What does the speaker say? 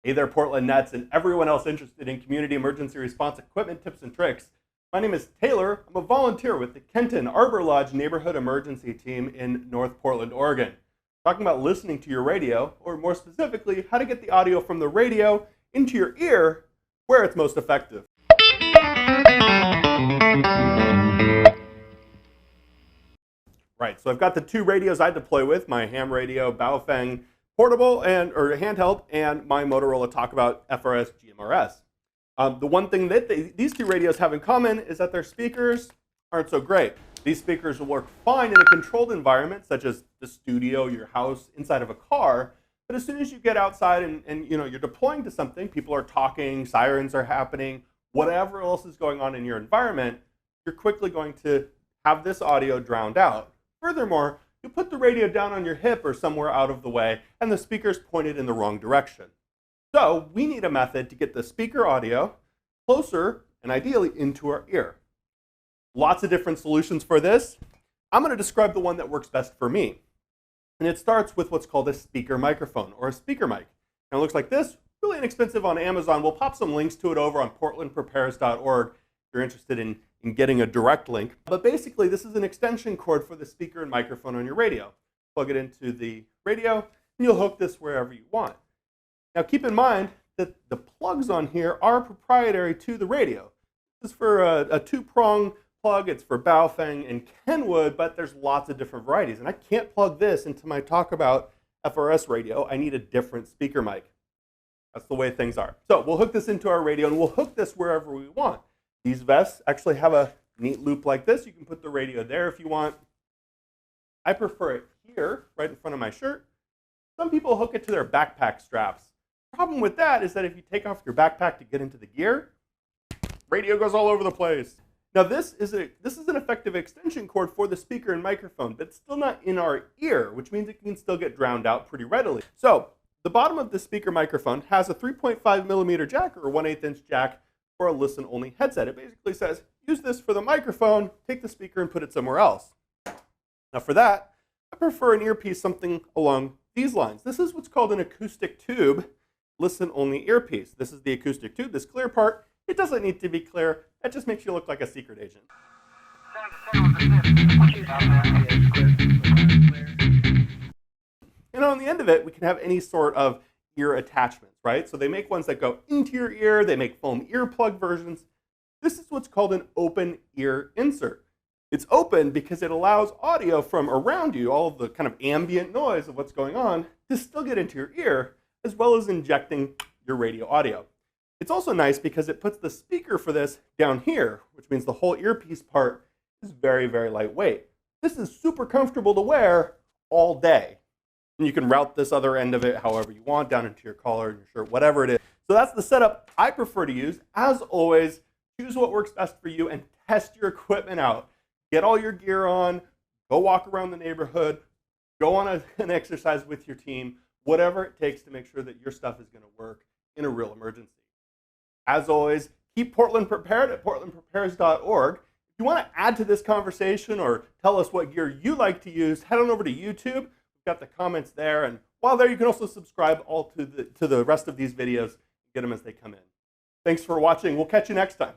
Hey there, Portland Nets, and everyone else interested in community emergency response equipment tips and tricks. My name is Taylor. I'm a volunteer with the Kenton Arbor Lodge Neighborhood Emergency Team in North Portland, Oregon. Talking about listening to your radio, or more specifically, how to get the audio from the radio into your ear where it's most effective. Right, so I've got the two radios I deploy with, my ham radio Baofeng portable or handheld, and my Motorola Talkabout FRS GMRS. The one thing that these two radios have in common is that their speakers aren't so great. These speakers will work fine in a controlled environment, such as the studio, your house, inside of a car. But as soon as you get outside and you're deploying to something, people are talking, sirens are happening, whatever else is going on in your environment, you're quickly going to have this audio drowned out. Furthermore, you put the radio down on your hip or somewhere out of the way, and the speaker's pointed in the wrong direction. So we need a method to get the speaker audio closer and ideally into our ear. Lots of different solutions for this. I'm going to describe the one that works best for me. And it starts with what's called a speaker microphone or a speaker mic. And it looks like this, really inexpensive on Amazon. We'll pop some links to it over on portlandprepares.org if you're interested in getting a direct link. But basically, this is an extension cord for the speaker and microphone on your radio. Plug it into the radio, and you'll hook this wherever you want. Now, keep in mind that the plugs on here are proprietary to the radio. This is for a two-prong plug. It's for Baofeng and Kenwood, but there's lots of different varieties. And I can't plug this into my Talkabout FRS radio. I need a different speaker mic. That's the way things are. So we'll hook this into our radio, and we'll hook this wherever we want. These vests actually have a neat loop like this. You can put the radio there if you want. I prefer it here, right in front of my shirt. Some people hook it to their backpack straps. The problem with that is that if you take off your backpack to get into the gear, radio goes all over the place. Now this is an effective extension cord for the speaker and microphone, but it's still not in our ear, which means it can still get drowned out pretty readily. So the bottom of the speaker microphone has a 3.5 millimeter jack or a 1/8 inch jack for a listen-only headset. It basically says, use this for the microphone, take the speaker and put it somewhere else. Now for that, I prefer an earpiece something along these lines. This is what's called an acoustic tube listen-only earpiece. This is the acoustic tube, this clear part. It doesn't need to be clear. That just makes you look like a secret agent. And on the end of it, we can have any sort of ear attachments, right? So they make ones that go into your ear. They make foam earplug versions. This is what's called an open ear insert. It's open because it allows audio from around you, all of the kind of ambient noise of what's going on, to still get into your ear, as well as injecting your radio audio. It's also nice because it puts the speaker for this down here, which means the whole earpiece part is very, very lightweight. This is super comfortable to wear all day. And you can route this other end of it however you want, down into your collar, your shirt, whatever it is. So that's the setup I prefer to use. As always, choose what works best for you and test your equipment out. Get all your gear on, go walk around the neighborhood, go on an exercise with your team, whatever it takes to make sure that your stuff is going to work in a real emergency. As always, keep Portland prepared at portlandprepares.org. If you want to add to this conversation or tell us what gear you like to use, head on over to YouTube. We've got the comments there. And while there, you can also subscribe all to the rest of these videos and get them as they come in. Thanks for watching. We'll catch you next time.